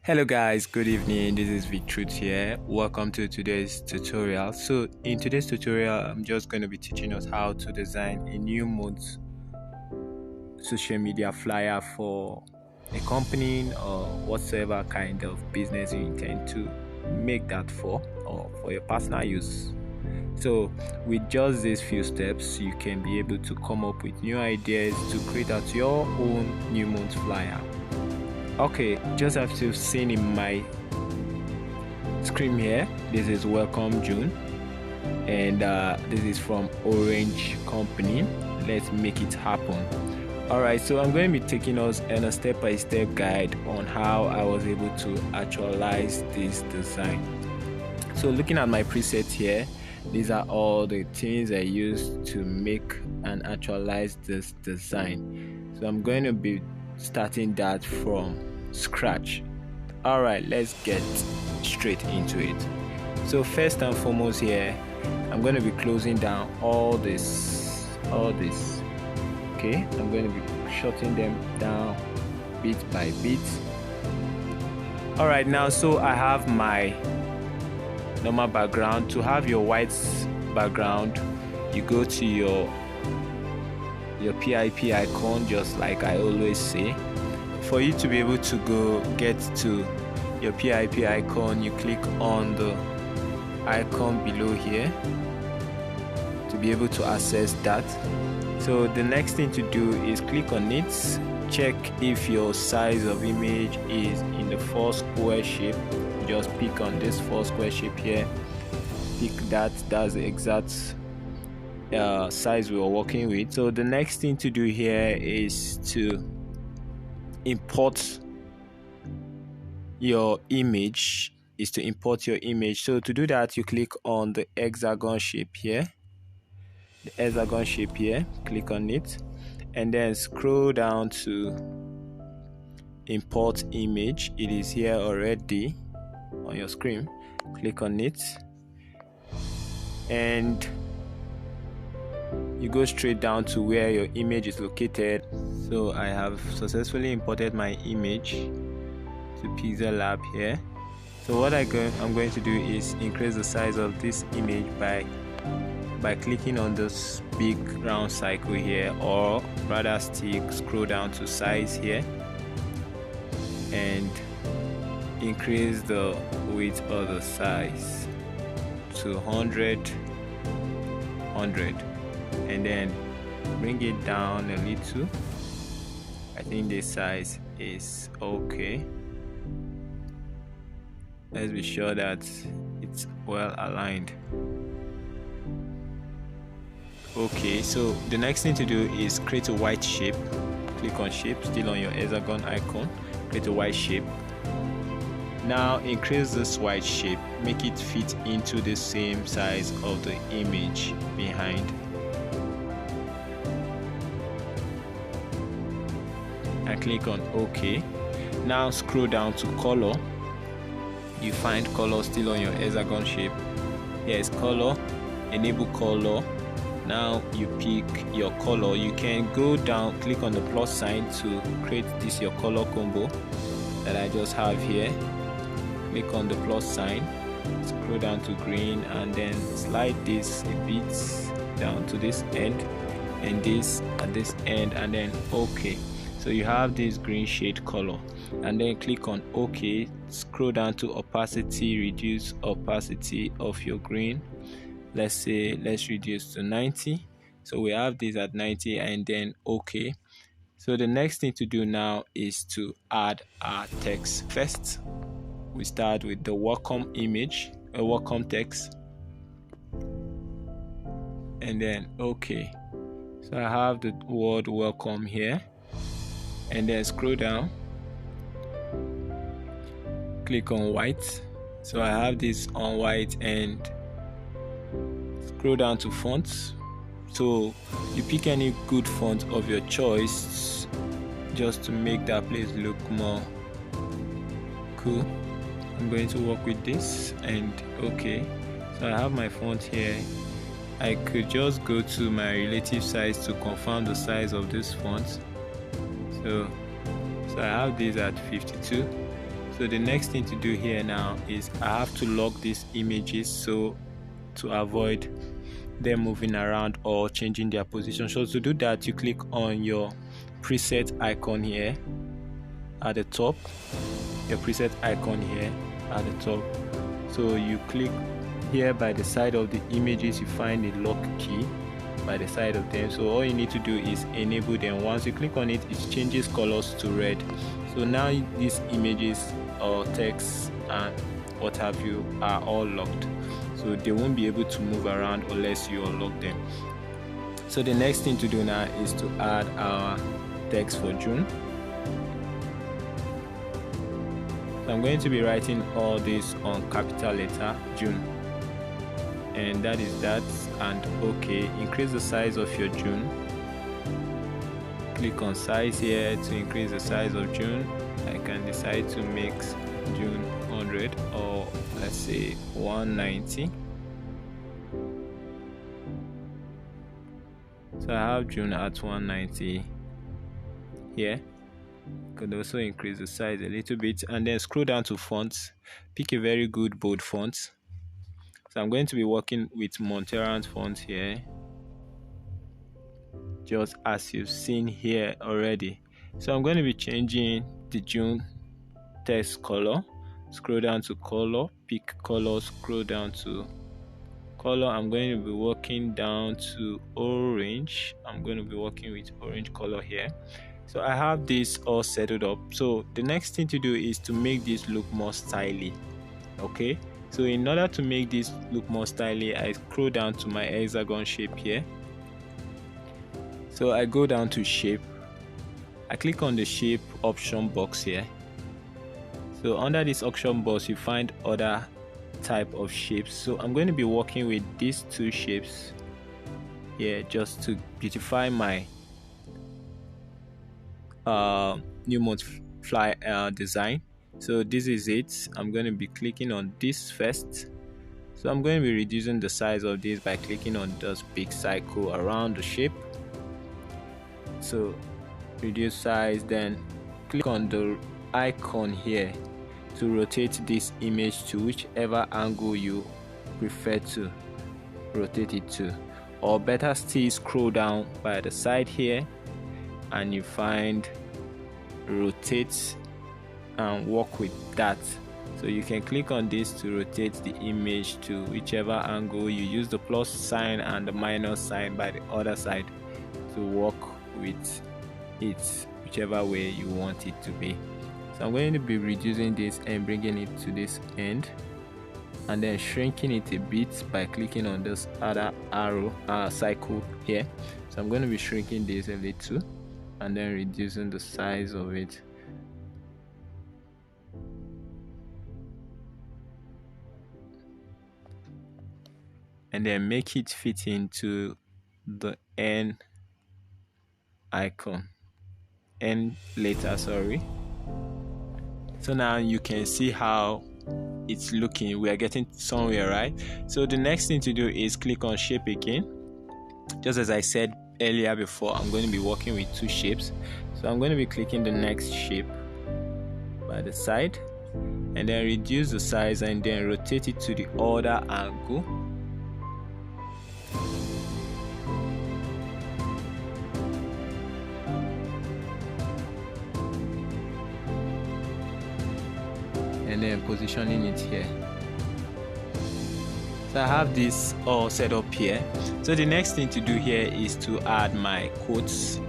Hello guys, good evening. This is Victor here. Welcome to today's tutorial. So in today's tutorial, I'm just going to be teaching us how to design a new mode social media flyer for a company or whatsoever kind of business you intend to make that for, or for your personal use. So with just these few steps, you can be able to come up with new ideas to create out your own new month flyer. Okay, just as you've seen in my screen here, this is Welcome June, and this is from Orange Company. Let's make it happen. Alright, so I'm going to be taking us in a step-by-step guide on how I was able to actualize this design. So looking at my presets here, these are all the things I used to make and actualize this design. So I'm going to be starting that from scratch. Alright, let's get straight into it. So first and foremost here, I'm going to be closing down all this. Okay, I'm going to be shutting them down bit by bit. Alright, now so I have my normal background. To have your white background, you go to your PIP icon, just like I always say. For you to be able to get to your PIP icon, you click on the icon below here to be able to access that. So the next thing to do is click on it, check if your size of image is in the 4 square shape. Just pick on this 4 square shape here, pick that's the exact size we are working with. So the next thing to do here is to import your image. So to do that, you click on the hexagon shape here, click on it, and then scroll down to import image. It is here already on your screen. Click on it and you go straight down to where your image is located. So I have successfully imported my image to Pixellab here. So what I'm going to do is increase the size of this image by clicking on this big round circle here, or rather scroll down to size here and increase the width of the size to 100, and then bring it down a little. I think this size is okay. Let's be sure that it's well aligned. Okay, so the next thing to do is create a white shape. Click on shape, still on your hexagon icon, create a white shape. Now increase this white shape, make it fit into the same size of the image behind. And click on OK. Now scroll down to color. You find color still on your hexagon shape. Here is color, enable color. Now you pick your color. You can go down, click on the plus sign to create this your color combo that I just have here. Click on the plus sign, scroll down to green, and then slide this a bit down to this end and this at this end, and then OK. So you have this green shade color, and then click on OK. Scroll down to opacity, reduce opacity of your green. Let's reduce to 90. So we have this at 90, and then OK. So the next thing to do now is to add our text. First, we start with the welcome image, a welcome text, and then OK. So I have the word welcome here, and then scroll down, click on white. So I have this on white, and scroll down to fonts. So you pick any good font of your choice just to make that place look more cool. I'm going to work with this, and OK. So I have my font here. I could just go to my relative size to confirm the size of this font. So I have this at 52. So the next thing to do here now is I have to lock these images so to avoid them moving around or changing their position. So to do that, you click on your preset icon here at the top, your preset icon here at the top. So you click here by the side of the images, you find a lock key by the side of them. So all you need to do is enable them. Once you click on it, it changes colors to red. So now these images or text and what have you are all locked, so they won't be able to move around unless you unlock them. So the next thing to do now is to add our text for June. So I'm going to be writing all this on capital letter June, and that is that, and OK. Increase the size of your June. Click on size here to increase the size of June. I can decide to make June 100 or let's say 190. So I have June at 190 here. Could also increase the size a little bit, and then scroll down to fonts. Pick a very good bold font. So I'm going to be working with Monterrand font here, just as you've seen here already. So I'm going to be changing the June text color. Scroll down to color, pick color, scroll down to color. I'm going to be working down to orange. I'm going to be working with orange color here. So I have this all settled up. So the next thing to do is to make this look more stylish. Okay, so in order to make this look more stylish, I scroll down to my hexagon shape here. So I go down to shape, I click on the shape option box here. So under this option box you find other type of shapes. So I'm going to be working with these two shapes here just to beautify my new mode fly design. So this is it. I'm going to be clicking on this first. So I'm going to be reducing the size of this by clicking on this big circle around the shape. So reduce size, then click on the icon here to rotate this image to whichever angle you prefer to rotate it to, or better still scroll down by the side here and you find rotate and work with that. So you can click on this to rotate the image to whichever angle. You use the plus sign and the minus sign by the other side to work with it whichever way you want it to be. So I'm going to be reducing this and bringing it to this end, and then shrinking it a bit by clicking on this other arrow cycle here. So I'm going to be shrinking this a little and then reducing the size of it. And then make it fit into the N icon, N letter, sorry. So now you can see how it's looking. We are getting somewhere, right? So the next thing to do is click on shape again. Just as I said earlier before, I'm going to be working with two shapes. So I'm going to be clicking the next shape by the side and then reduce the size and then rotate it to the other angle. And then positioning it here. So I have this all set up here. So the next thing to do here is to add my quotes.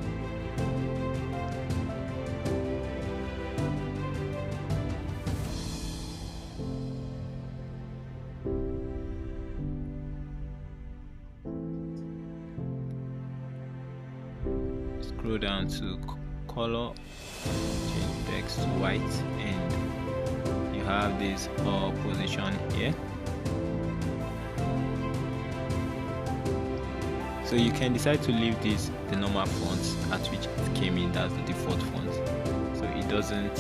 Scroll down to color, change text to white, and you have this all position here. So you can decide to leave this the normal font at which it came in, that's the default font, so it doesn't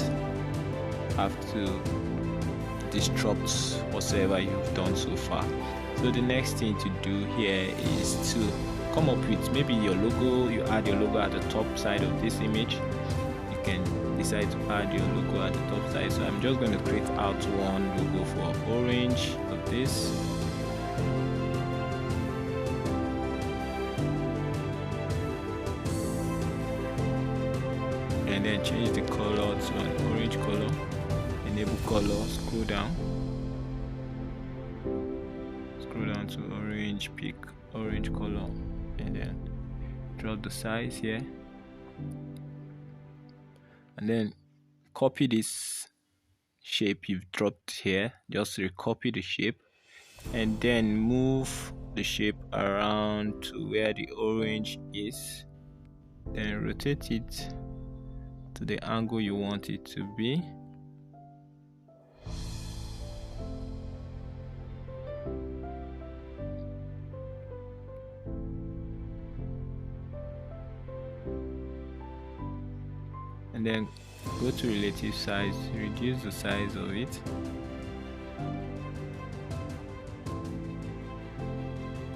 have to disrupt whatsoever you've done so far. So the next thing to do here is to come up with maybe your logo. You add your logo at the top side of this image. You can decide to add your logo at the top side. So I'm just going to create out one logo for orange of this. And then change the color to an orange color. Enable color, scroll down to orange, pick orange color, and then drop the size here, and then copy this shape you've dropped here. Just recopy the shape and then move the shape around to where the orange is, then rotate it to the angle you want it to be. And then go to relative size, reduce the size of it,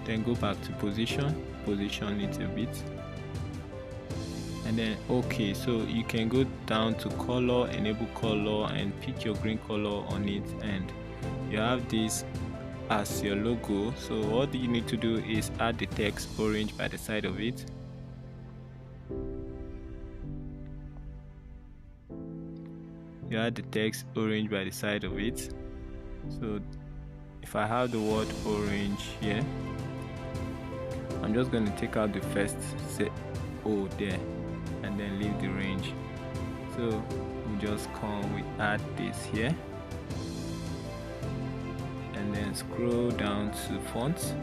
then go back to position it a bit, and then okay. So you can go down to color, enable color, and pick your green color on it, and you have this as your logo. So what you need to do is add the text orange by the side of it. You add the text orange by the side of it. So if I have the word orange here, I'm just going to take out the first O there and then leave the range. So we just we add this here, and then scroll down to fonts.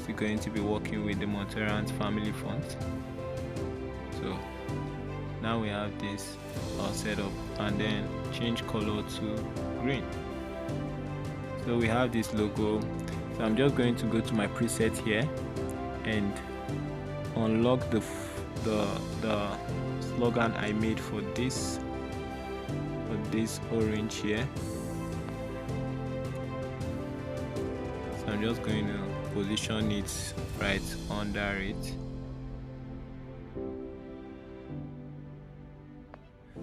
Still going to be working with the Monterrand family font. So now we have this all set up, and then change color to green. So we have this logo. So I'm just going to go to my preset here and unlock the slogan I made for this orange here. So I'm just going to position it right under it.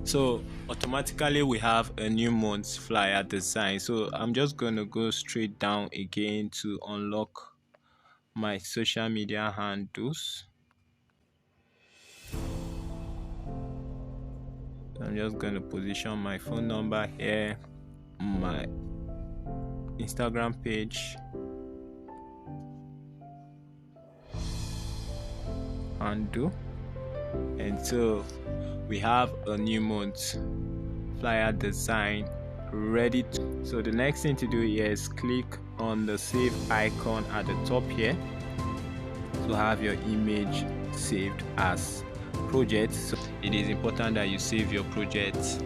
So automatically we have a new month flyer design. So I'm just going to go straight down again to unlock my social media handles. I'm just going to position my phone number here, my Instagram page, handle, and so we have a new month flyer design ready. So the next thing to do here is click on the save icon at the top here to have your image saved as project. So it is important that you save your projects,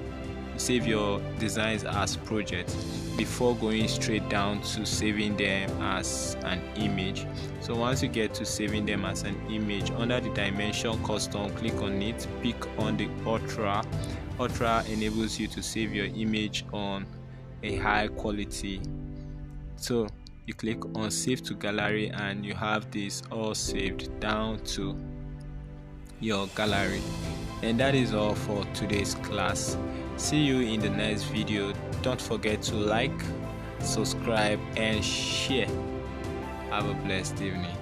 save your designs as projects before going straight down to saving them as an image. So once you get to saving them as an image, under the dimension custom, click on it, pick on the ultra. Ultra enables you to save your image on a high quality. So you click on save to gallery, and you have this all saved down to your gallery. And that is all for today's class. See you in the next video. Don't forget to like, subscribe, and share. Have a blessed evening.